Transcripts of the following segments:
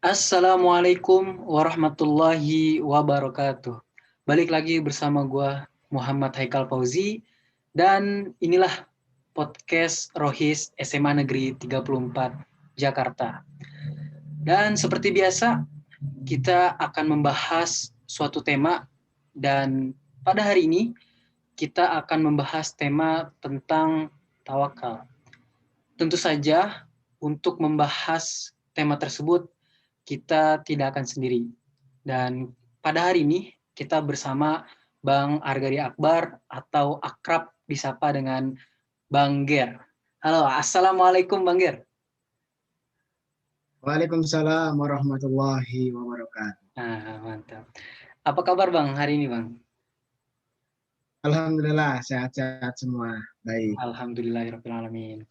Assalamualaikum warahmatullahi wabarakatuh. Balik lagi bersama gua Muhammad Haikal Fauzi dan inilah podcast Rohis SMA Negeri 34 Jakarta. Dan seperti biasa kita akan membahas suatu tema dan pada hari ini kita akan membahas tema tentang tawakal. Tentu saja untuk membahas tema tersebut kita tidak akan sendiri. Dan pada hari ini kita bersama Bang Argadi Akbar atau akrab disapa dengan Bang Ger. Halo, Assalamualaikum Bang Ger. Waalaikumsalam warahmatullahi wabarakatuh. Mantap. Apa kabar Bang hari ini Bang? Alhamdulillah sehat-sehat semua. Baik. Alhamdulillahirrahmanirrahim.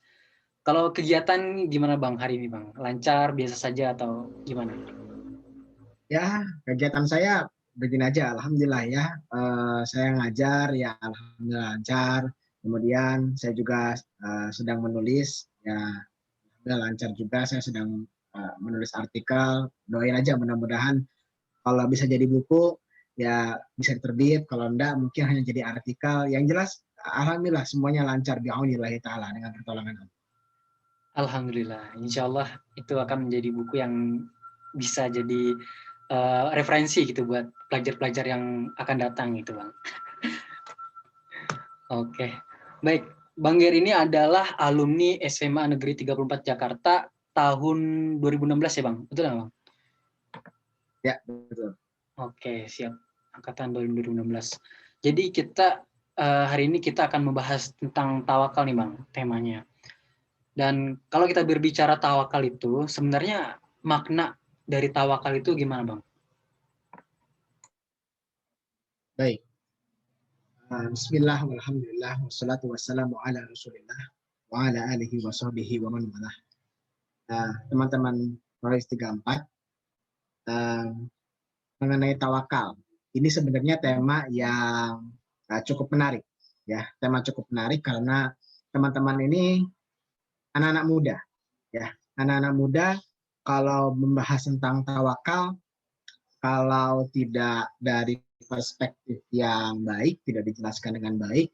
Kalau kegiatan gimana Bang hari ini Bang? Lancar, biasa saja atau gimana? Ya, kegiatan saya begini aja. Alhamdulillah ya. Saya ngajar ya alhamdulillah lancar. Kemudian saya juga sedang menulis ya alhamdulillah lancar juga. Saya sedang menulis artikel. Doain aja mudah-mudahan kalau bisa jadi buku ya bisa terbit. Kalau enggak mungkin hanya jadi artikel. Yang jelas alhamdulillah semuanya lancar bi'aunillahi ta'ala dengan pertolongan Allah. Alhamdulillah, insya Allah itu akan menjadi buku yang bisa jadi referensi gitu buat pelajar-pelajar yang akan datang gitu Bang. Oke, baik. Bang Ger ini adalah alumni SMA Negeri 34 Jakarta tahun 2016 ya Bang? Betul nggak Bang? Ya, betul. Oke, siap. Angkatan 2016. Jadi kita hari ini kita akan membahas tentang tawakal nih Bang, temanya. Dan kalau kita berbicara tawakal itu, sebenarnya makna dari tawakal itu gimana Bang? Baik. Bismillah, walhamdulillah, wassalatu wassalamu ala rasulillah, wa ala alihi wa sahbihi wa man walah. Teman-teman Rohis 34, mengenai tawakal. Ini sebenarnya tema yang cukup menarik. Ya, tema cukup menarik karena teman-teman ini anak-anak muda. Ya, anak-anak muda kalau membahas tentang tawakal, kalau tidak dari perspektif yang baik, tidak dijelaskan dengan baik,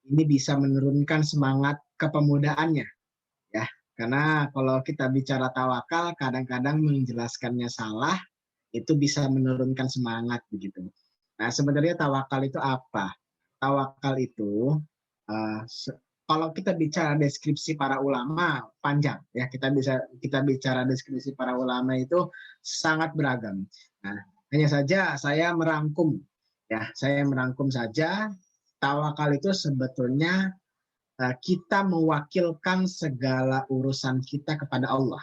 ini bisa menurunkan semangat kepemudaannya. Ya, karena kalau kita bicara tawakal, kadang-kadang menjelaskannya salah, itu bisa menurunkan semangat begitu. Nah, sebenarnya tawakal itu apa? Tawakal itu kalau kita bicara deskripsi para ulama panjang ya, kita bicara deskripsi para ulama itu sangat beragam. Nah, hanya saja saya merangkum saja tawakal itu sebetulnya kita mewakilkan segala urusan kita kepada Allah,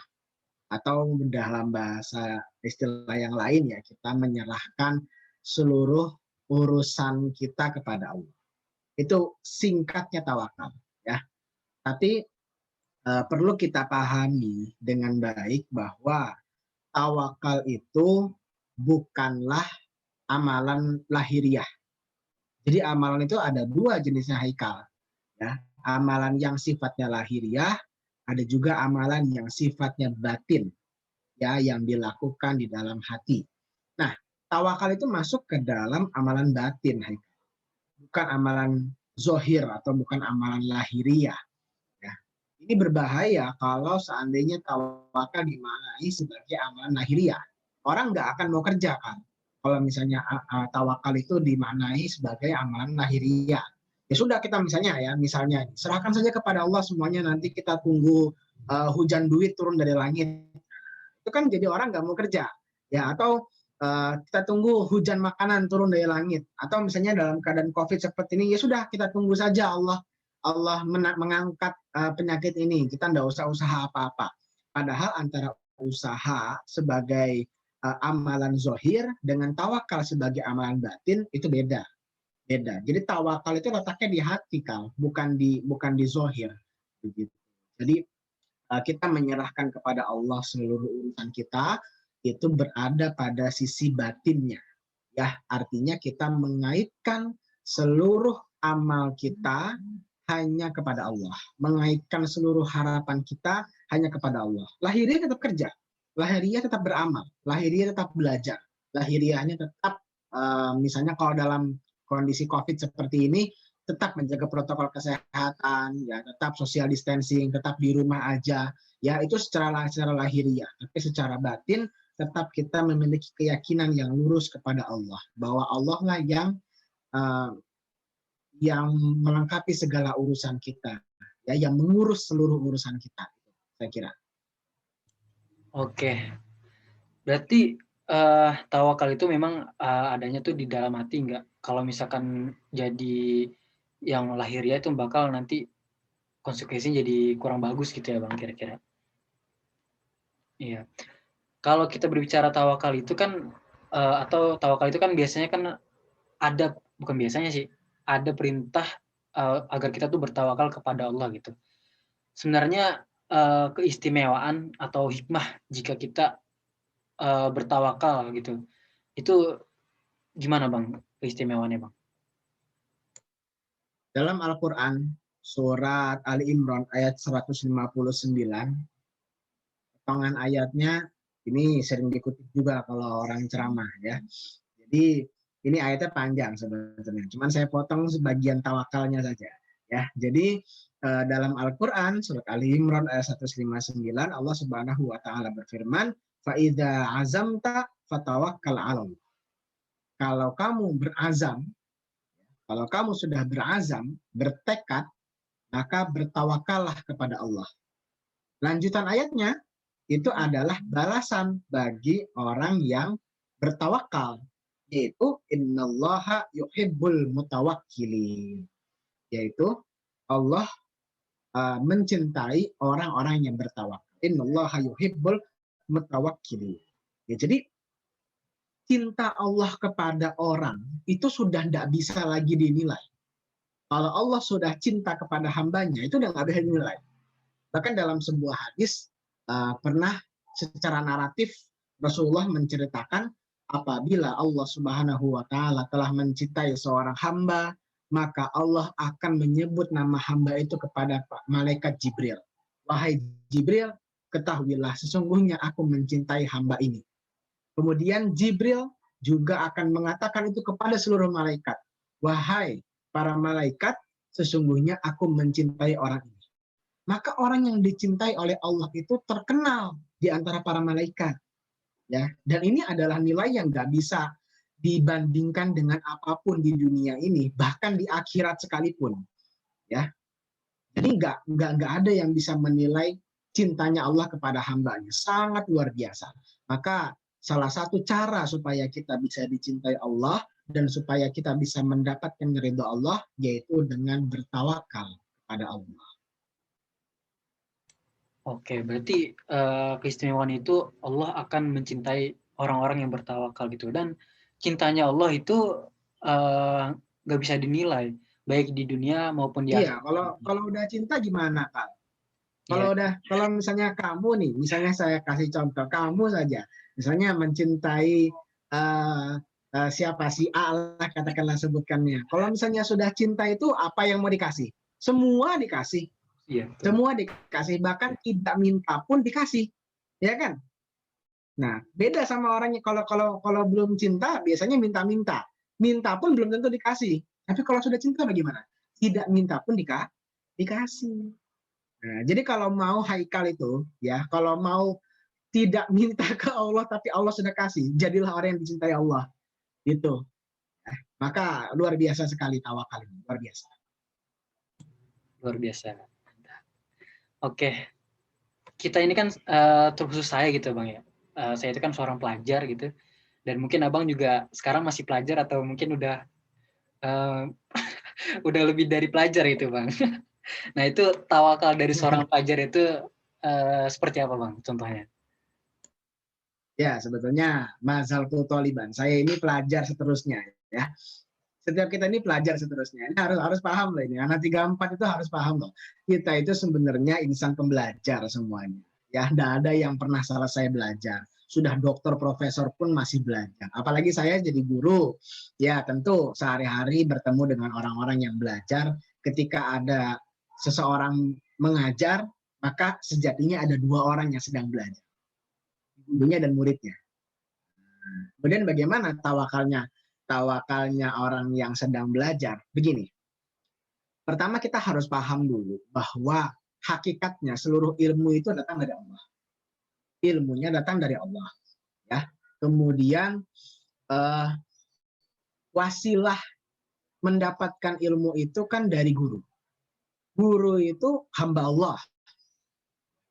atau dalam bahasa istilah yang lain ya kita menyerahkan seluruh urusan kita kepada Allah. Itu singkatnya tawakal ya. Tapi perlu kita pahami dengan baik bahwa tawakal itu bukanlah amalan lahiriah. Jadi amalan itu ada dua jenisnya Haikal. Ya. Amalan yang sifatnya lahiriah, ada juga amalan yang sifatnya batin, ya, yang dilakukan di dalam hati. Nah, tawakal itu masuk ke dalam amalan batin, Haikal. Bukan amalan zohir atau bukan amalan lahiriah. Ya. Ini berbahaya kalau seandainya tawakal dimaknai sebagai amalan lahiriah. Orang nggak akan mau kerja kan. Kalau misalnya tawakal itu dimaknai sebagai amalan lahiriah. Ya sudah kita misalnya serahkan saja kepada Allah semuanya, nanti kita tunggu hujan duit turun dari langit. Itu kan jadi orang nggak mau kerja. Ya, atau kita tunggu hujan makanan turun dari langit. Atau misalnya dalam keadaan COVID seperti ini, ya sudah kita tunggu saja Allah mengangkat penyakit ini. Kita nggak usah usaha apa-apa. Padahal antara usaha sebagai amalan zohir dengan tawakal sebagai amalan batin itu beda. Jadi tawakal itu letaknya di hati, bukan di zohir. Begitu. Jadi kita menyerahkan kepada Allah seluruh urusan kita, itu berada pada sisi batinnya. Ya, artinya kita mengaitkan seluruh amal kita hanya kepada Allah. Mengaitkan seluruh harapan kita hanya kepada Allah. Lahirnya tetap kerja. lahiriah tetap beramal, lahiriah tetap belajar, lahiriahnya tetap misalnya kalau dalam kondisi COVID seperti ini tetap menjaga protokol kesehatan, ya tetap social distancing, tetap di rumah aja, ya itu secara lahiriah. Tapi secara batin tetap kita memiliki keyakinan yang lurus kepada Allah, bahwa Allah lah uh, yang melengkapi segala urusan kita, ya yang mengurus seluruh urusan kita, saya kira. Oke, berarti tawakal itu memang adanya tuh di dalam hati nggak? Kalau misalkan jadi yang lahiriah itu bakal nanti konsekuensinya jadi kurang bagus gitu ya Bang kira-kira. Iya. Kalau kita berbicara tawakal itu kan atau tawakal itu kan biasanya kan ada, bukan biasanya sih, ada perintah agar kita tuh bertawakal kepada Allah gitu. Sebenarnya keistimewaan atau hikmah jika kita bertawakal gitu, itu gimana Bang keistimewaannya Bang? Dalam Al-Quran, surat Ali Imran ayat 159, potongan ayatnya ini sering dikutip juga kalau orang ceramah ya. Jadi ini ayatnya panjang sebetulnya, cuman saya potong sebagian tawakalnya saja ya. Jadi dalam Al-Quran surat Ali Imran ayat 159 Allah Subhanahu wa taala berfirman, "Fa idza azamta fatawakkal 'ala Allah." Kalau kamu berazam, kalau kamu sudah berazam, bertekad, maka bertawakallah kepada Allah. Lanjutan ayatnya, itu adalah balasan bagi orang yang bertawakal, yaitu innallaha yuhibbul mutawakkilin, yaitu Allah mencintai orang-orang yang bertawakal. Innallaha yuhibbul mutawakkilin. Ya, jadi cinta Allah kepada orang itu sudah tidak bisa lagi dinilai. Kalau Allah sudah cinta kepada hambanya, itu udah nggak bisa dinilai. Bahkan dalam sebuah hadis pernah secara naratif Rasulullah menceritakan apabila Allah Subhanahu wa taala telah mencintai seorang hamba, maka Allah akan menyebut nama hamba itu kepada malaikat Jibril. Wahai Jibril, ketahuilah sesungguhnya aku mencintai hamba ini. Kemudian Jibril juga akan mengatakan itu kepada seluruh malaikat. Wahai para malaikat, sesungguhnya aku mencintai orang ini. Maka orang yang dicintai oleh Allah itu terkenal di antara para malaikat. Ya, dan ini adalah nilai yang nggak bisa dibandingkan dengan apapun di dunia ini, bahkan di akhirat sekalipun. Ya, jadi nggak ada yang bisa menilai cintanya Allah kepada hambanya, sangat luar biasa. Maka salah satu cara supaya kita bisa dicintai Allah dan supaya kita bisa mendapatkan ridha Allah yaitu dengan bertawakal kepada Allah. Oke, berarti keistimewaan itu Allah akan mencintai orang-orang yang bertawakal gitu, dan cintanya Allah itu nggak bisa dinilai baik di dunia maupun di Iya, akhirat. kalau udah cinta gimana, Kak? Iya, Kalau misalnya kamu nih, misalnya saya kasih contoh, kamu saja, misalnya mencintai siapa si A lah katakanlah sebutkannya. Kalau misalnya sudah cinta itu apa yang mau dikasih? Semua dikasih, iya, betul. semua dikasih, bahkan tidak minta pun dikasih, ya kan? Nah, beda sama orangnya kalau belum cinta biasanya minta-minta, minta pun belum tentu dikasih. Tapi kalau sudah cinta bagaimana? Tidak minta pun dikasih. Nah, jadi kalau mau Haikal itu, ya, kalau mau tidak minta ke Allah tapi Allah sudah kasih, jadilah orang yang dicintai Allah. Gitu. Maka luar biasa sekali tawakal ini, luar biasa. Luar biasa. Oke, kita ini kan terkhusus saya gitu Bang ya. Saya itu kan seorang pelajar gitu, dan mungkin Abang juga sekarang masih pelajar atau mungkin udah udah lebih dari pelajar itu Bang. Nah itu tawakal dari seorang pelajar itu seperti apa Bang contohnya? Ya, sebetulnya mazal taliban. Saya ini pelajar seterusnya, ya. Setiap kita ini pelajar seterusnya. Ini harus paham loh ini. Anak 34 itu harus paham loh. Kita itu sebenarnya insan pembelajar semuanya. Ya, tidak ada yang pernah selesai belajar. Sudah dokter, profesor pun masih belajar. Apalagi saya jadi guru. Ya, tentu sehari-hari bertemu dengan orang-orang yang belajar. Ketika ada seseorang mengajar, maka sejatinya ada dua orang yang sedang belajar. gurunya dan muridnya. Kemudian bagaimana tawakalnya? Tawakalnya orang yang sedang belajar. Begini, pertama kita harus paham dulu bahwa hakikatnya seluruh ilmu itu datang dari Allah. Ilmunya datang dari Allah. Ya. Kemudian wasilah mendapatkan ilmu itu kan dari guru. Guru itu hamba Allah.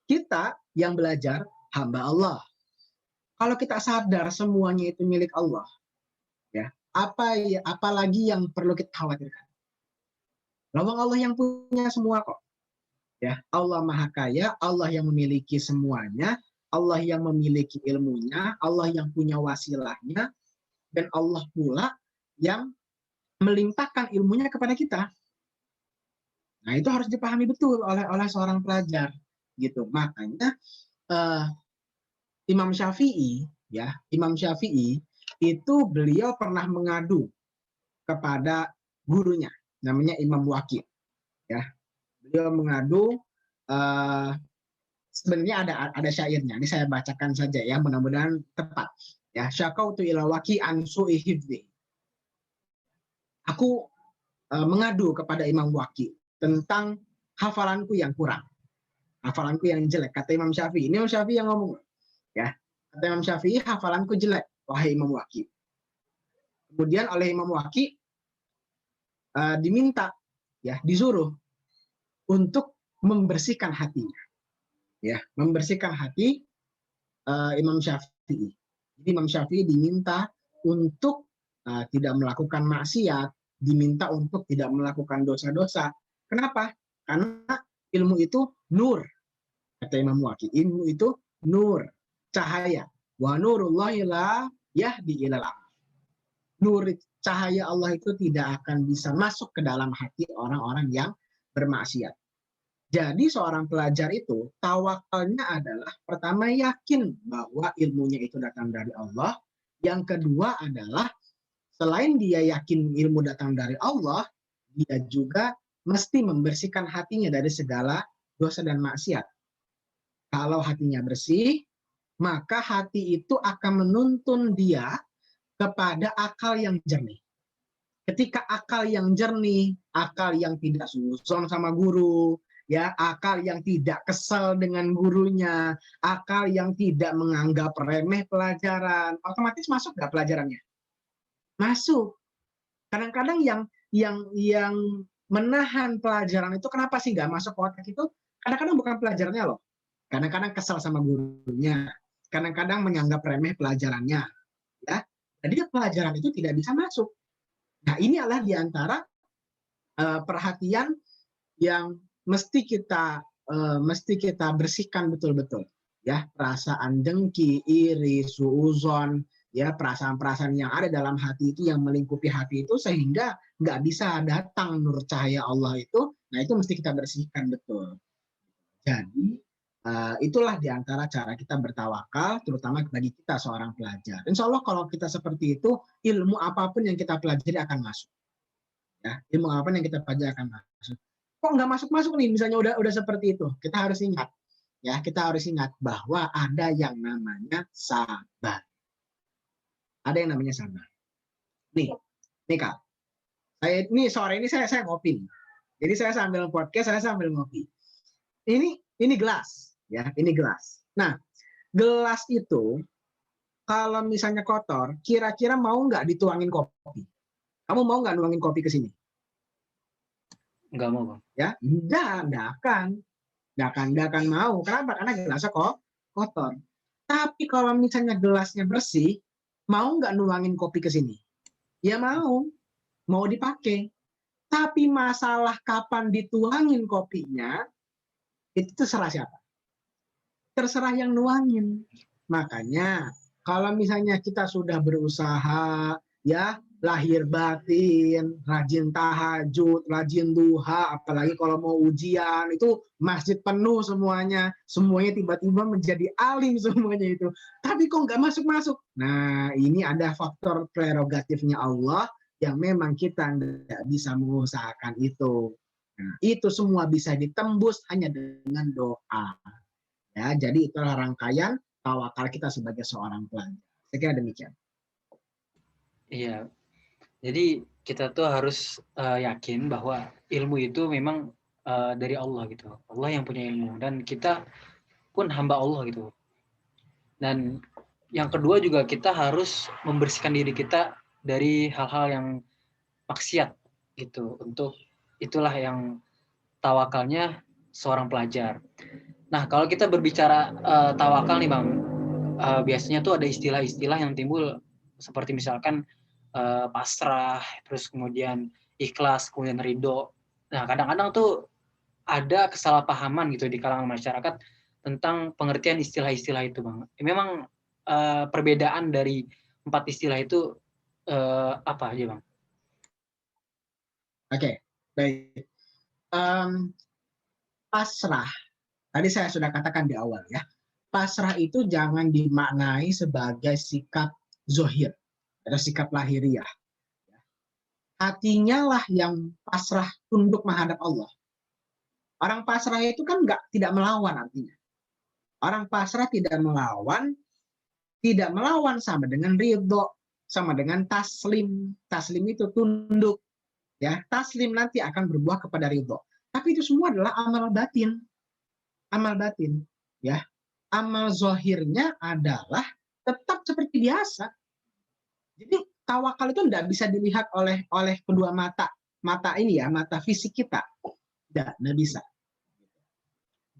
Kita yang belajar hamba Allah. Kalau kita sadar semuanya itu milik Allah, ya, apalagi yang perlu kita khawatirkan? Lawang Allah yang punya semua kok. Ya, Allah Maha Kaya, Allah yang memiliki semuanya, Allah yang memiliki ilmunya, Allah yang punya wasilahnya, dan Allah pula yang melimpahkan ilmunya kepada kita. Nah, itu harus dipahami betul oleh seorang pelajar, gitu. Makanya Imam Syafi'i, ya, Imam Syafi'i itu beliau pernah mengadu kepada gurunya, namanya Imam Waqi', ya. Beliau mengadu, sebenarnya ada syairnya. Ini saya bacakan saja ya, mudah-mudahan tepat. Ya, syakautu ila Waqi' an su'i hifdzi. Aku mengadu kepada Imam Waqi' tentang hafalanku yang kurang, hafalanku yang jelek. Kata Imam Syafi'i, ini Imam Syafi'i yang ngomong, ya. Kata Imam Syafi'i, hafalanku jelek, wahai Imam Waqi'. Kemudian oleh Imam Waqi' diminta, ya, disuruh untuk membersihkan hatinya, ya, membersihkan hati Imam Syafi'i. Jadi Imam Syafi'i diminta untuk tidak melakukan maksiat, diminta untuk tidak melakukan dosa-dosa. Kenapa? Karena ilmu itu nur, kata Imam Waqi'. Ilmu itu nur, cahaya. Wa nurullahi la yahdi ilal a'ma. Nur cahaya Allah itu tidak akan bisa masuk ke dalam hati orang-orang yang bermaksiat. Jadi seorang pelajar itu tawakalnya adalah pertama yakin bahwa ilmunya itu datang dari Allah. Yang kedua adalah selain dia yakin ilmu datang dari Allah, dia juga mesti membersihkan hatinya dari segala dosa dan maksiat. Kalau hatinya bersih, maka hati itu akan menuntun dia kepada akal yang jernih. Ketika akal yang jernih, akal yang tidak suuzon sama guru, ya, akal yang tidak kesal dengan gurunya, akal yang tidak menganggap remeh pelajaran, otomatis masuk nggak pelajarannya? Masuk. Kadang-kadang yang menahan pelajaran itu kenapa sih nggak masuk ke otak itu? Kadang-kadang bukan pelajarannya loh. Kadang-kadang kesal sama gurunya, kadang-kadang menganggap remeh pelajarannya, ya. Jadi pelajaran itu tidak bisa masuk. Nah, ini adalah diantara perhatian yang mesti kita bersihkan betul-betul, ya, perasaan dengki, iri, suuzon, ya, perasaan-perasaan yang ada dalam hati itu yang melingkupi hati itu sehingga nggak bisa datang nur cahaya Allah itu. Nah, itu mesti kita bersihkan betul. Jadi itulah diantara cara kita bertawakal, terutama bagi kita seorang pelajar. Insya Allah kalau kita seperti itu, ilmu apapun yang kita pelajari akan masuk. Ya, ilmu apapun yang kita pelajari akan masuk. Kok nggak masuk-masuk nih, misalnya udah seperti itu. Kita harus ingat, ya, kita harus ingat bahwa ada yang namanya sabar. Ada yang namanya sabar. Nih Kak, ini sore ini saya ngopi. Jadi saya sambil podcast, saya sambil ngopi. Ini gelas. Ya, ini gelas. Nah, gelas itu kalau misalnya kotor, kira-kira mau nggak dituangin kopi? Kamu mau nggak nuangin kopi ke sini? Nggak mau, Bang. Ya, nggak akan mau. Kenapa? Karena gelasnya kok kotor. Tapi kalau misalnya gelasnya bersih, mau nggak nuangin kopi ke sini? Ya mau dipakai. Tapi masalah kapan dituangin kopinya, itu terserah siapa? Terserah yang nuangin. Makanya kalau misalnya kita sudah berusaha, ya, lahir batin, rajin tahajud, rajin duha, apalagi kalau mau ujian itu masjid penuh semuanya tiba-tiba menjadi alim semuanya itu. Tapi kok nggak masuk-masuk? Nah, ini ada faktor prerogatifnya Allah yang memang kita nggak bisa mengusahakan itu. Nah, itu semua bisa ditembus hanya dengan doa. Ya, jadi itulah rangkaian tawakal kita sebagai seorang pelajar. Saya kira demikian. Iya. Jadi kita tuh harus yakin bahwa ilmu itu memang dari Allah gitu. Allah yang punya ilmu dan kita pun hamba Allah gitu. Dan yang kedua juga kita harus membersihkan diri kita dari hal-hal yang maksiat gitu. Untuk itulah yang tawakalnya seorang pelajar. Nah, kalau kita berbicara tawakal nih Bang, biasanya tuh ada istilah-istilah yang timbul seperti misalkan pasrah, terus kemudian ikhlas, kemudian ridho. Nah, kadang-kadang tuh ada kesalahpahaman gitu di kalangan masyarakat tentang pengertian istilah-istilah itu, Bang. Memang perbedaan dari 4 istilah itu apa aja, Bang? Oke, baik. Pasrah, tadi saya sudah katakan di awal ya, pasrah itu jangan dimaknai sebagai sikap zohir atau sikap lahiriah. Hatinya lah yang pasrah tunduk menghadap Allah. Orang pasrah itu kan tidak melawan artinya. Orang pasrah tidak melawan sama dengan ridho, sama dengan taslim. Taslim itu tunduk, ya. Taslim nanti akan berbuah kepada ridho. Tapi itu semua adalah amal batin, ya. Amal zohirnya adalah tetap seperti biasa. Jadi tawakal itu tidak bisa dilihat oleh kedua mata ini ya, mata fisik kita. Tidak bisa.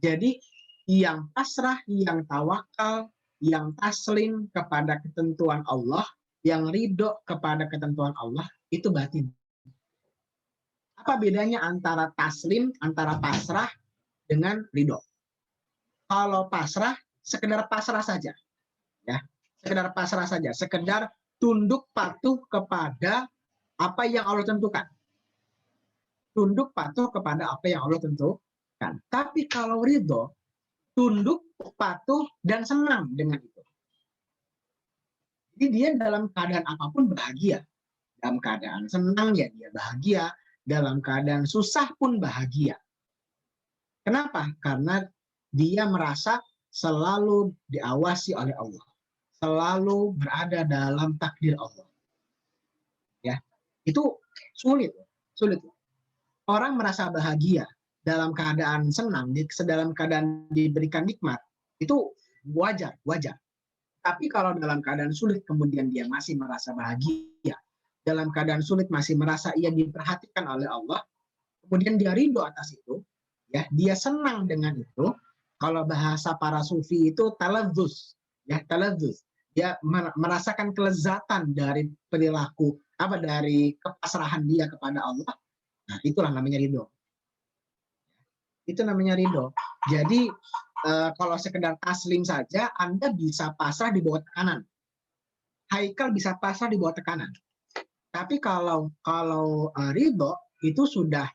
Jadi yang pasrah, yang tawakal, yang taslim kepada ketentuan Allah, yang ridho kepada ketentuan Allah, itu batin. Apa bedanya antara taslim, antara pasrah dengan ridho? Kalau pasrah, sekedar pasrah saja. Ya, sekedar pasrah saja, sekedar tunduk patuh kepada apa yang Allah tentukan. Tunduk patuh kepada apa yang Allah tentukan. Tapi kalau ridho, tunduk, patuh, dan senang dengan itu. Jadi dia dalam keadaan apapun bahagia. Dalam keadaan senang ya dia bahagia. Dalam keadaan susah pun bahagia. Kenapa? Karena dia merasa selalu diawasi oleh Allah. Selalu berada dalam takdir Allah. Ya, itu sulit. Orang merasa bahagia dalam keadaan senang, dalam keadaan diberikan nikmat, itu wajar. Tapi kalau dalam keadaan sulit kemudian dia masih merasa bahagia, dalam keadaan sulit masih merasa ia diperhatikan oleh Allah, kemudian dia ridho atas itu, ya, dia senang dengan itu. Kalau bahasa para sufi itu taladzuz, ya, taladzuz. Dia merasakan kelezatan dari perilaku dari kepasrahan dia kepada Allah. Nah, itulah namanya ridho. Itu namanya ridho. Jadi kalau sekedar taslim saja, Anda bisa pasrah di bawah tekanan. Haikal bisa pasrah di bawah tekanan. Tapi kalau ridho itu sudah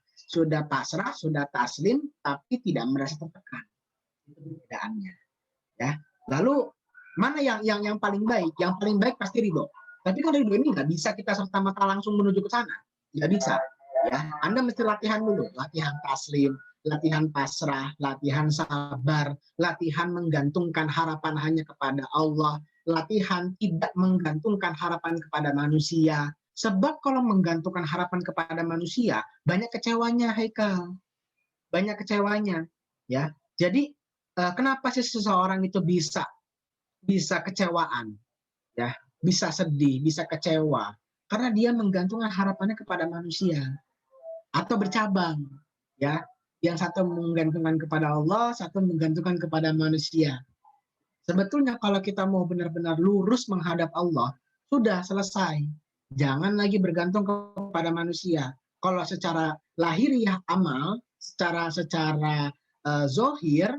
pasrah, sudah taslim, tapi tidak merasa tertekan. Itu perbedaannya. Ya. Lalu mana yang paling baik? Yang paling baik pasti ridho. Tapi kalau ridho ini nggak bisa kita serta-merta langsung menuju ke sana. Nggak bisa. Ya, Anda mesti latihan dulu, latihan taslim, latihan pasrah, latihan sabar, latihan menggantungkan harapan hanya kepada Allah, latihan tidak menggantungkan harapan kepada manusia. Sebab kalau menggantungkan harapan kepada manusia, banyak kecewanya, Haikal. Banyak kecewanya, ya. Jadi kenapa sih seseorang itu bisa kecewaan, ya, bisa sedih, bisa kecewa? Karena dia menggantungkan harapannya kepada manusia. Atau bercabang, ya, yang satu menggantungkan kepada Allah, satu menggantungkan kepada manusia. Sebetulnya kalau kita mau benar-benar lurus menghadap Allah, sudah selesai. Jangan lagi bergantung kepada manusia. Kalau secara lahiriah amal, secara zohir,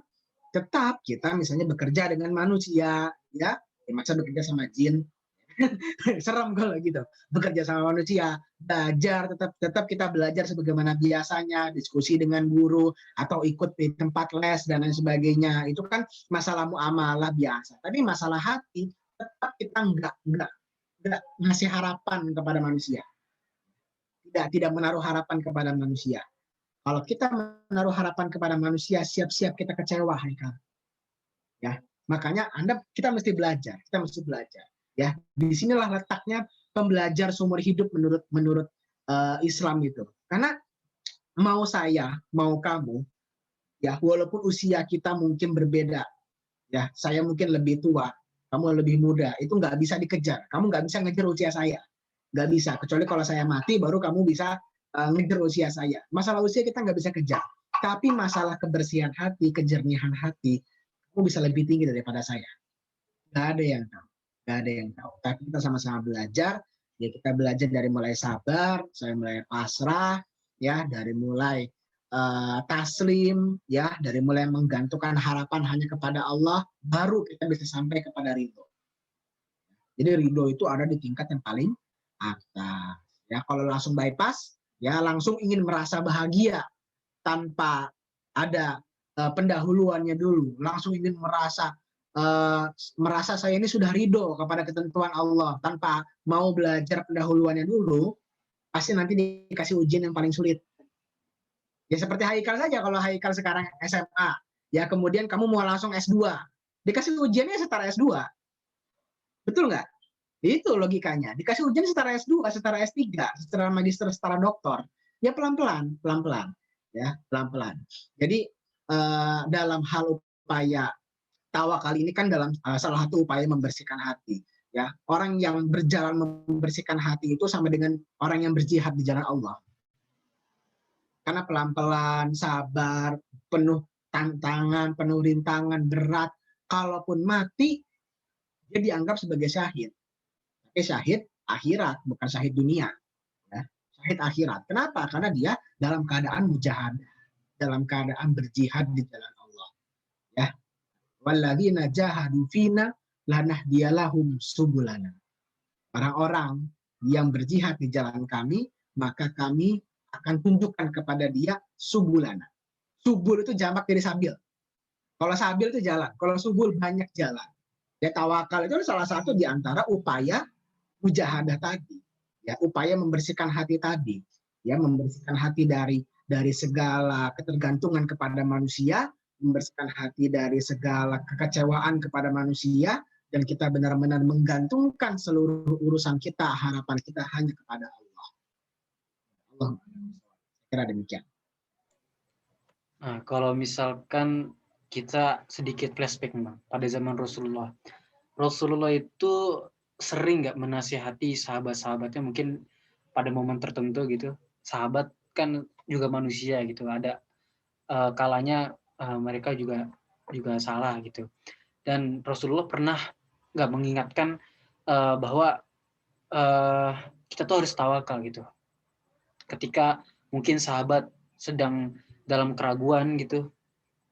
tetap kita misalnya bekerja dengan manusia, ya, masa bekerja sama jin, serem kalau gitu, bekerja sama manusia, belajar, tetap kita belajar sebagaimana biasanya, diskusi dengan guru atau ikut di tempat les dan lain sebagainya. Itu kan masalah muamalah biasa. Tapi masalah hati tetap kita enggak ngasih harapan kepada manusia, tidak menaruh harapan kepada manusia. Kalau kita menaruh harapan kepada manusia, siap-siap kita kecewa, Haikal. Ya, Makanya kita mesti belajar, ya. Disinilah letaknya pembelajar seumur hidup menurut Islam itu. Karena mau saya, mau kamu, ya walaupun usia kita mungkin berbeda, ya saya mungkin lebih tua, kamu lebih muda, itu nggak bisa dikejar. Kamu nggak bisa ngejar usia saya, nggak bisa. Kecuali kalau saya mati, baru kamu bisa ngejar usia saya. Masalah usia kita nggak bisa kejar. Tapi masalah kebersihan hati, kejernihan hati, kamu bisa lebih tinggi daripada saya. Nggak ada yang tahu, nggak ada yang tahu. Tapi kita sama-sama belajar. Ya kita belajar dari mulai sabar, saya mulai pasrah, ya dari mulai taslim, ya dari mulai menggantungkan harapan hanya kepada Allah, baru kita bisa sampai kepada ridho. Jadi ridho itu ada di tingkat yang paling atas. Ya kalau langsung bypass, ya langsung ingin merasa bahagia tanpa ada pendahuluannya dulu, langsung ingin merasa saya ini sudah ridho kepada ketentuan Allah tanpa mau belajar pendahuluannya dulu, pasti nanti dikasih ujian yang paling sulit. Ya seperti Haikal saja, kalau Haikal sekarang SMA, ya kemudian kamu mau langsung S2, dikasih ujiannya setara S2. Betul nggak? Itu logikanya. Dikasih ujian setara S2, setara S3, setara magister, setara doktor. Ya pelan-pelan, pelan-pelan. Ya, pelan-pelan. Jadi dalam hal upaya tawakal ini kan dalam salah satu upaya membersihkan hati. Ya, orang yang berjalan membersihkan hati itu sama dengan orang yang berjihad di jalan Allah. Karena pelan-pelan, sabar, penuh tantangan, penuh rintangan, berat. Kalaupun mati, dia dianggap sebagai syahid. Tapi syahid akhirat, bukan syahid dunia. Ya. Syahid akhirat. Kenapa? Karena dia dalam keadaan mujahadah, dalam keadaan berjihad di jalan Allah. Ya. Walladzina jahadu fina lanahdiyalahum subulana. Orang-orang yang berjihad di jalan kami, maka kami akan tunjukkan kepada dia subulana. Subul itu jamak dari sabil. Kalau sabil itu jalan, kalau subul banyak jalan. Ya tawakal itu salah satu di antara upaya mujahadah tadi. Ya, upaya membersihkan hati tadi. Ya, membersihkan hati dari segala ketergantungan kepada manusia, membersihkan hati dari segala kekecewaan kepada manusia, dan kita benar-benar menggantungkan seluruh urusan kita, harapan kita hanya kepada Allah. Allah kira demikian. Nah, kalau misalkan kita sedikit flashback, Bang, pada zaman Rasulullah. Rasulullah itu sering nggak menasihati sahabat-sahabatnya, mungkin pada momen tertentu gitu. Sahabat kan juga manusia gitu, ada kalanya mereka juga salah gitu. Dan Rasulullah pernah nggak mengingatkan bahwa kita tuh harus tawakal gitu. Ketika mungkin sahabat sedang dalam keraguan gitu,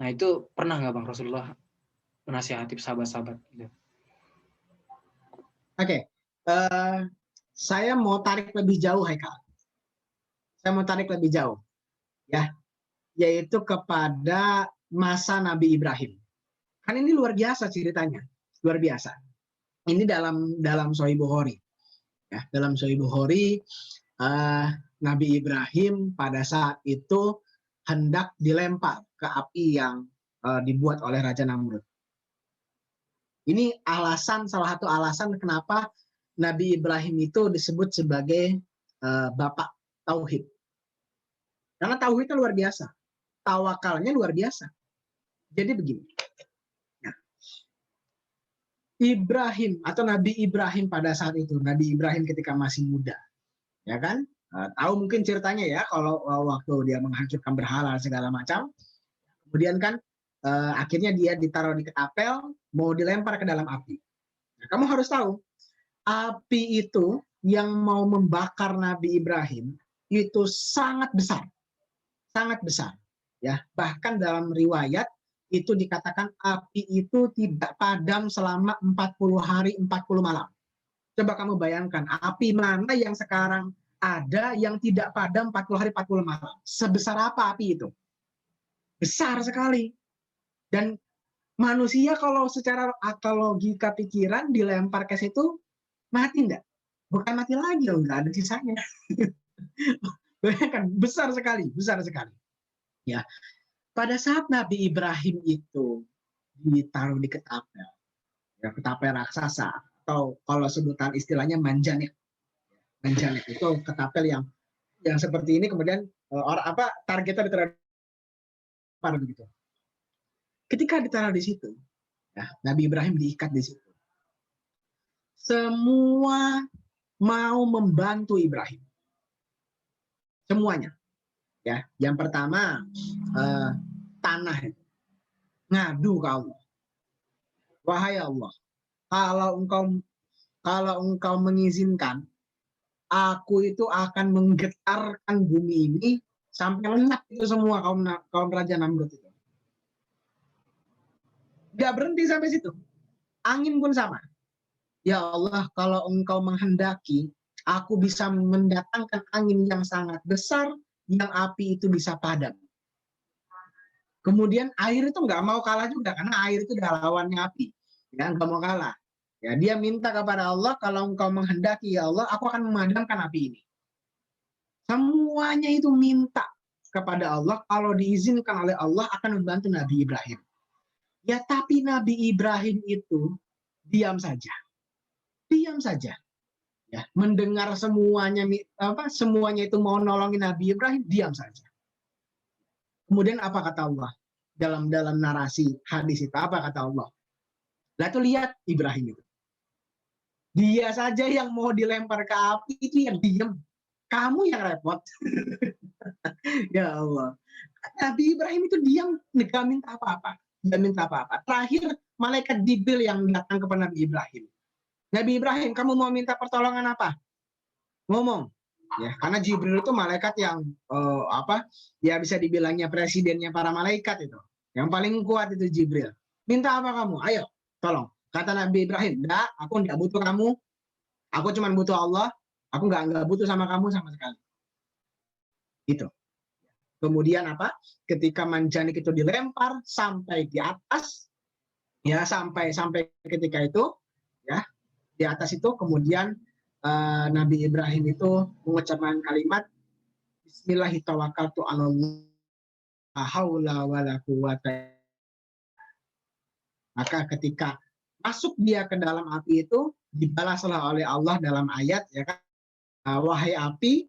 nah itu pernah nggak Bang Rasulullah menasihati sahabat-sahabat gitu? Oke, saya mau tarik lebih jauh, Haikal. Saya mau tarik lebih jauh, ya, yaitu kepada masa Nabi Ibrahim. Kan ini luar biasa ceritanya, luar biasa. Ini dalam Sahih Bukhari. Ya, dalam Sahih Bukhari, Nabi Ibrahim pada saat itu hendak dilempar ke api yang dibuat oleh Raja Namrud. Ini salah satu alasan kenapa Nabi Ibrahim itu disebut sebagai bapak tauhid. Karena tauhidnya luar biasa, tawakalnya luar biasa. Jadi begini, nah, Ibrahim atau Nabi Ibrahim pada saat itu, Nabi Ibrahim ketika masih muda, ya kan? Tahu mungkin ceritanya ya, kalau waktu dia menghancurkan berhala segala macam, kemudian kan akhirnya dia ditaruh di ketapel, mau dilempar ke dalam api. Nah, kamu harus tahu, api itu yang mau membakar Nabi Ibrahim itu sangat besar, ya. Bahkan dalam riwayat itu dikatakan api itu tidak padam selama 40 hari 40 malam. Coba kamu bayangkan, api mana yang sekarang ada yang tidak padam 40 hari 40 malam? Sebesar apa api itu? Besar sekali. Dan manusia kalau secara akal logika pikiran dilempar ke situ, mati enggak? Bukan mati lagi, enggak ada sisanya. Bayangkan, besar sekali. Ya. Pada saat Nabi Ibrahim itu ditaruh di ketapel, ya, ketapel raksasa, atau kalau sebutan istilahnya manjanik. Manjanik itu ketapel yang seperti ini, kemudian targetnya ditaruh begitu. Ketika ditaruh di situ, ya, Nabi Ibrahim diikat di situ. Semua mau membantu Ibrahim, semuanya. Ya, yang pertama tanah itu ngadu ke Allah. Wahai Allah, kalau engkau mengizinkan, aku itu akan menggetarkan bumi ini sampai lenyap itu semua kaum Raja Namrud itu. Gak berhenti sampai situ. Angin pun sama. Ya Allah, kalau engkau menghendaki, aku bisa mendatangkan angin yang sangat besar, yang api itu bisa padam. Kemudian air itu nggak mau kalah juga, karena air itu adalah lawannya api. Ya, nggak mau kalah. Ya, dia minta kepada Allah, kalau engkau menghendaki ya Allah, aku akan memadamkan api ini. Semuanya itu minta kepada Allah, kalau diizinkan oleh Allah akan membantu Nabi Ibrahim. Ya, tapi Nabi Ibrahim itu diam saja. Diam saja. Ya, mendengar semuanya itu mau nolongin Nabi Ibrahim, diam saja. Kemudian apa kata Allah? Dalam narasi hadis itu, apa kata Allah? Lah itu lihat Ibrahim itu. Dia saja yang mau dilempar ke api itu yang diam. Kamu yang repot. Ya Allah. Nabi Ibrahim itu diam, nggak minta apa-apa. Nggak minta apa-apa. Terakhir malaikat Jibril yang datang kepada Nabi Ibrahim. Nabi Ibrahim, kamu mau minta pertolongan apa? Ngomong. Ya, karena Jibril itu malaikat yang ya bisa dibilangnya presidennya para malaikat itu. Yang paling kuat itu Jibril. Minta apa kamu? Ayo, tolong. Kata Nabi Ibrahim, enggak, aku enggak butuh kamu. Aku cuma butuh Allah. Aku enggak butuh sama kamu sama sekali. Itu. Kemudian apa? Ketika manjanik itu dilempar sampai di atas, ya sampai ketika itu, ya di atas itu kemudian Nabi Ibrahim itu mengucapkan kalimat Bismillahirrahmanirrahim. Maka ketika masuk dia ke dalam api itu dibalaslah oleh Allah dalam ayat, ya kan, wahai api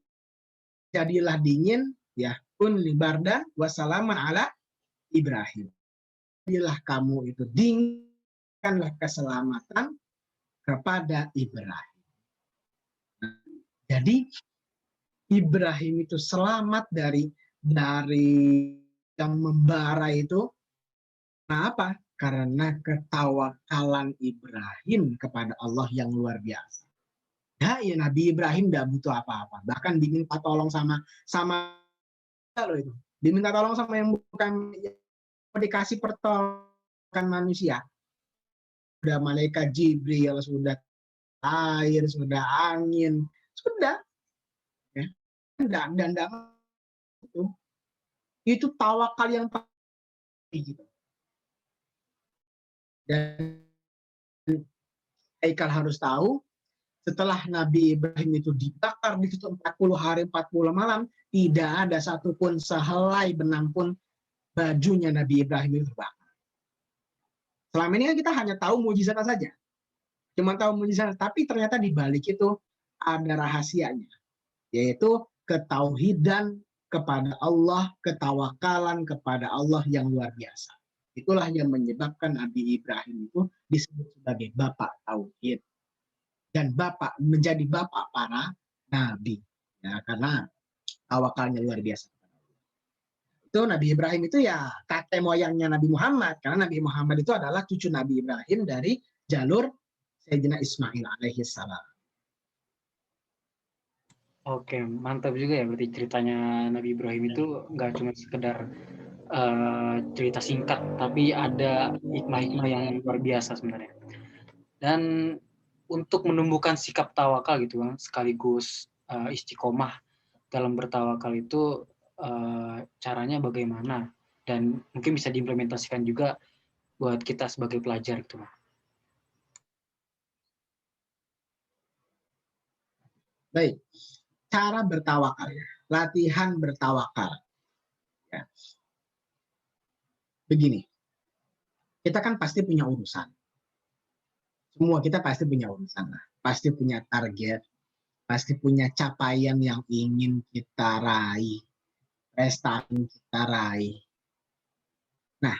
jadilah dingin, ya, kun libarda wassalaman ala Ibrahim. Jadilah kamu itu dinginkanlah keselamatan kepada Ibrahim. Jadi Ibrahim itu selamat dari yang membara itu. Kenapa? Karena ketawakalan Ibrahim kepada Allah yang luar biasa. Ya, Nabi Ibrahim tidak butuh apa-apa. Bahkan diminta tolong sama loh itu. Diminta tolong sama yang bukan dikasih pertolongan manusia. Sudah malaikat Jibril, sudah air, sudah angin, sudah. Ya. Dan itu tawakal yang gitu. Dan Haikal harus tahu, setelah Nabi Ibrahim itu dibakar di situ 40 hari 40 malam, tidak ada satupun sehelai benang pun bajunya Nabi Ibrahim itu terbakar. Selama ini kita hanya tahu mujizat saja. Cuma tahu mujizat, tapi ternyata di balik itu ada rahasianya, yaitu ketauhidan kepada Allah, ketawakalan kepada Allah yang luar biasa. Itulah yang menyebabkan Nabi Ibrahim itu disebut sebagai bapak tauhid dan menjadi bapak para nabi, ya, karena tawakalnya luar biasa. Itu Nabi Ibrahim itu ya kakek moyangnya Nabi Muhammad, karena Nabi Muhammad itu adalah cucu Nabi Ibrahim dari jalur Sayyidina Ismail alaihi salam. Oke, mantap juga ya berarti ceritanya Nabi Ibrahim itu nggak cuma sekedar cerita singkat, tapi ada hikmah-hikmah yang luar biasa sebenarnya. Dan untuk menumbuhkan sikap tawakal gitu kan, sekaligus istiqomah dalam bertawakal itu caranya bagaimana, dan mungkin bisa diimplementasikan juga buat kita sebagai pelajar gitu. Baik, cara bertawakal, latihan bertawakal. Ya. Begini, kita kan pasti punya urusan. Semua kita pasti punya urusan lah. Pasti punya target, pasti punya capaian yang ingin kita raih, prestasi yang kita raih. Nah,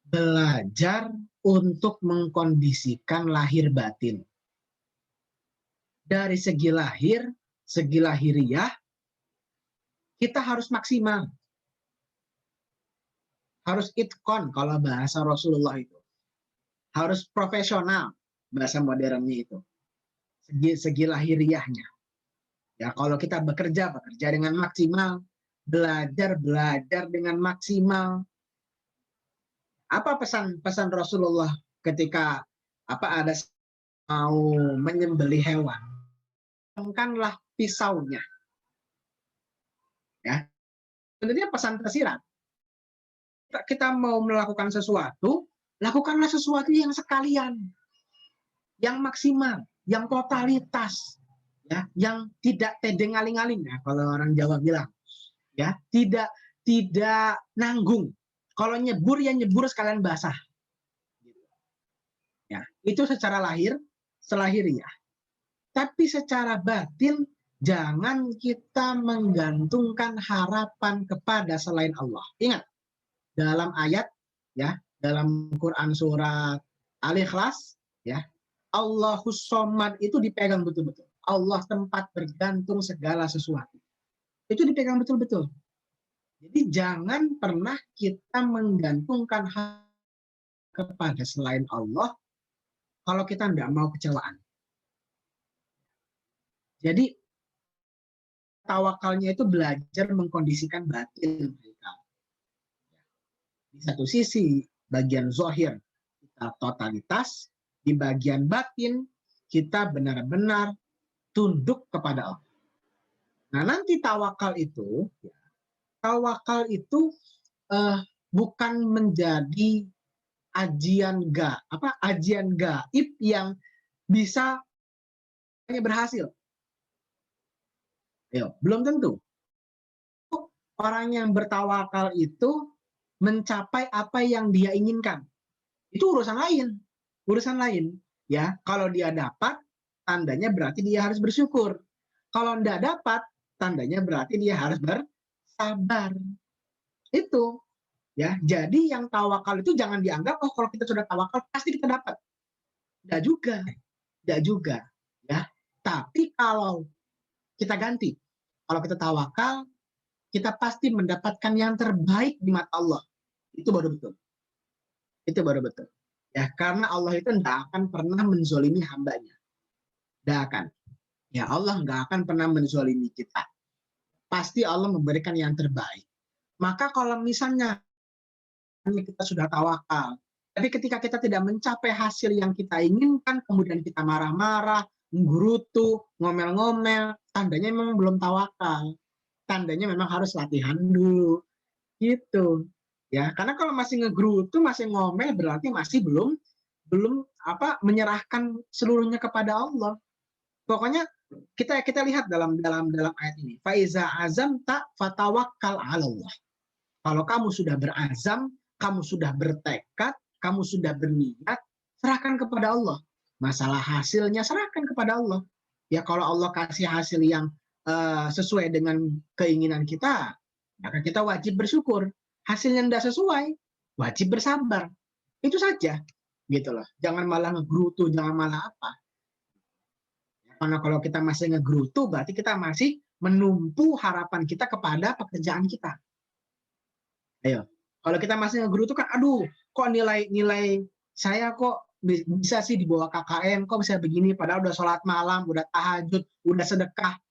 belajar untuk mengkondisikan lahir batin. Dari segi lahir, segi lahiriah, kita harus maksimal. Harus itkon kalau bahasa Rasulullah itu. Harus profesional, bahasa modernnya itu. Segi lahiriahnya. Ya, kalau kita bekerja dengan maksimal, belajar dengan maksimal. Apa pesan Rasulullah ketika ada mau menyembelih hewan? Angkatlah pisaunya. Ya, sebenarnya pesan tersirat. Kita mau melakukan sesuatu, lakukanlah sesuatu yang sekalian, yang maksimal, yang totalitas, ya, yang tidak tedeng aling-aling, ya, kalau orang Jawa bilang, ya, tidak nanggung. Kalau nyebur ya nyebur sekalian basah. Ya, itu secara lahir, selahiriah. Tapi secara batin, jangan kita menggantungkan harapan kepada selain Allah. Ingat, dalam ayat, ya, dalam Quran surat Al-Ikhlas, ya, Allahus Somad itu dipegang betul-betul. Allah tempat bergantung segala sesuatu. Itu dipegang betul-betul. Jadi jangan pernah kita menggantungkan kepada selain Allah kalau kita tidak mau kecewaan. Jadi tawakalnya itu belajar mengkondisikan batin kita. Di satu sisi bagian zohir kita totalitas, di bagian batin kita benar-benar tunduk kepada Allah. Nah, nanti tawakal itu bukan menjadi ajian gaib yang bisa berhasil. Belum tentu. Orang yang bertawakal itu mencapai apa yang dia inginkan. Itu urusan lain. Ya, kalau dia dapat, tandanya berarti dia harus bersyukur. Kalau tidak dapat, tandanya berarti dia harus bersabar. Itu. Ya, jadi yang tawakal itu jangan dianggap kalau kita sudah tawakal pasti kita dapat. Tidak juga. Ya, tapi kalau kita ganti, kalau kita tawakal, kita pasti mendapatkan yang terbaik di mata Allah. Itu baru betul. Ya, karena Allah itu tidak akan pernah menzolimi hambanya. Tidak akan. Ya, Allah nggak akan pernah menzolimi kita. Pasti Allah memberikan yang terbaik. Maka kalau misalnya kita sudah tawakal, tapi ketika kita tidak mencapai hasil yang kita inginkan, kemudian kita marah-marah, menggerutu, ngomel-ngomel, tandanya memang belum tawakal. Tandanya memang harus latihan dulu. Gitu. Ya, karena kalau masih ngegerutu, masih ngomel, berarti masih belum menyerahkan seluruhnya kepada Allah. Pokoknya kita lihat dalam ayat ini. Faiza azam tak fatawakkal 'ala Allah. Kalau kamu sudah berazam, kamu sudah bertekad, kamu sudah berniat, serahkan kepada Allah. Masalah hasilnya serahkan kepada Allah. Ya, kalau Allah kasih hasil yang sesuai dengan keinginan kita, maka kita wajib bersyukur. Hasilnya tidak sesuai, wajib bersabar. Itu saja, gitu loh. Jangan malah ngegerutu, jangan malah apa. Karena kalau kita masih ngegerutu, berarti kita masih menumpu harapan kita kepada pekerjaan kita. Ayo, kalau kita masih ngegerutu kan, aduh, kok nilai saya kok bisa sih di bawah KKM, kok bisa begini, padahal udah sholat malam, udah tahajud, udah sedekah.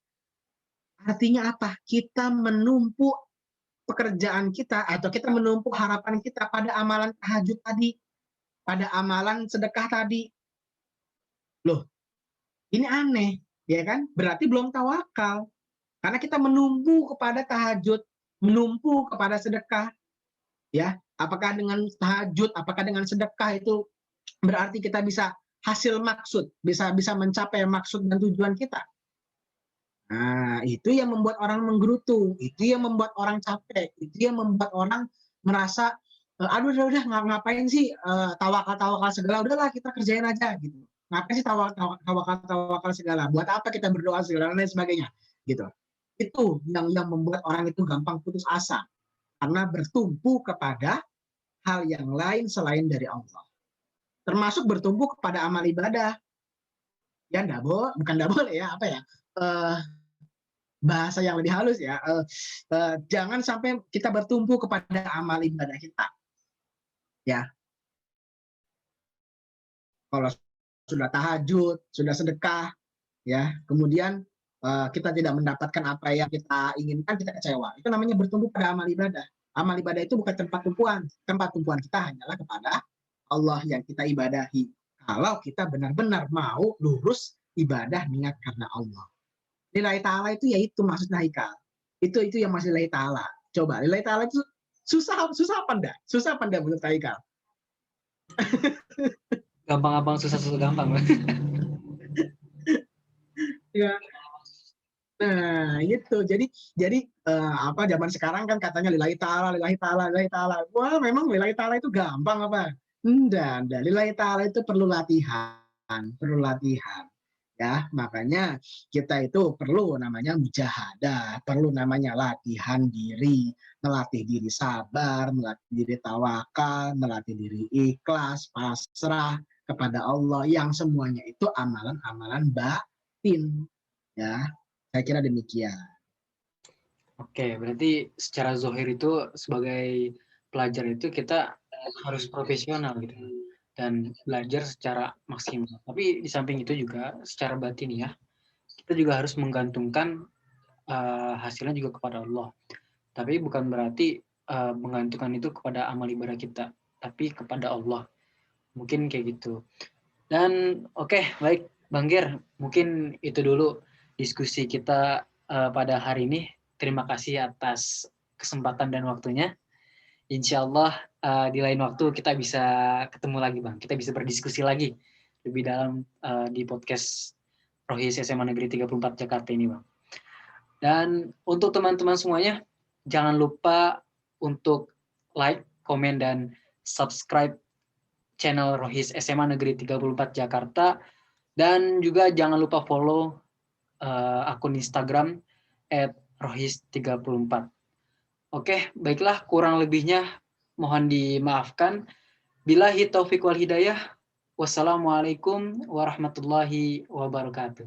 Artinya apa? Kita menumpu pekerjaan kita atau kita menumpuk harapan kita pada amalan tahajud tadi, pada amalan sedekah tadi. Loh, ini aneh, ya kan? Berarti belum tawakal. Karena kita menumpu kepada tahajud, menumpu kepada sedekah. Ya, apakah dengan tahajud, apakah dengan sedekah itu berarti kita bisa hasil maksud, bisa mencapai maksud dan tujuan kita. Nah, itu yang membuat orang menggerutu, itu yang membuat orang capek, itu yang membuat orang merasa aduh udah ngapain sih tawakal segala, udahlah kita kerjain aja gitu. Ngapain sih tawakal segala? Buat apa kita berdoa segala dan lain sebagainya gitu. Itu yang membuat orang itu gampang putus asa karena bertumpu kepada hal yang lain selain dari Allah. Termasuk bertumpu kepada amal ibadah. Ya bukan enggak boleh ya, apa ya? Bahasa yang lebih halus ya. Jangan sampai kita bertumpu kepada amal ibadah kita. Ya, kalau sudah tahajud, sudah sedekah, ya, kemudian kita tidak mendapatkan apa yang kita inginkan, kita kecewa. Itu namanya bertumpu pada amal ibadah. Amal ibadah itu bukan tempat tumpuan. Tempat tumpuan kita hanyalah kepada Allah yang kita ibadahi. Kalau kita benar-benar mau lurus ibadah niat karena Allah. Lillahi ta'ala itu yaitu maksudnya Haikal. Itu yang maksud lillahi ta'ala. Coba lillahi ta'ala itu susah apa enggak? Susah apa enggak menurut Haikal? Gampang-gampang, susah-susah gampang. Ya. Nah, gitu. Jadi apa zaman sekarang kan katanya lillahi ta'ala, lillahi ta'ala, lillahi ta'ala. Wah, memang lillahi ta'ala itu gampang apa? Enggak. Lillahi ta'ala itu perlu latihan, perlu latihan. Ya, makanya kita itu perlu namanya mujahadah, perlu namanya latihan diri, melatih diri sabar, melatih diri tawakal, melatih diri ikhlas, pasrah kepada Allah yang semuanya itu amalan-amalan batin. Ya, saya kira demikian. Oke, berarti secara zohir itu sebagai pelajar itu kita harus profesional gitu dan belajar secara maksimal. Tapi di samping itu juga secara batin ya, kita juga harus menggantungkan hasilnya juga kepada Allah. Tapi bukan berarti menggantungkan itu kepada amal ibadah kita, tapi kepada Allah. Mungkin kayak gitu. Dan oke, baik Bang Gir, mungkin itu dulu diskusi kita pada hari ini. Terima kasih atas kesempatan dan waktunya. Insya Allah di lain waktu kita bisa ketemu lagi Bang. Kita bisa berdiskusi lagi lebih dalam di podcast Rohis SMA Negeri 34 Jakarta ini Bang. Dan untuk teman-teman semuanya, jangan lupa untuk like, komen, dan subscribe channel Rohis SMA Negeri 34 Jakarta. Dan juga jangan lupa follow akun Instagram @rohis34. Oke, baiklah, kurang lebihnya mohon dimaafkan. Billahi taufiq wal hidayah. Wassalamualaikum warahmatullahi wabarakatuh.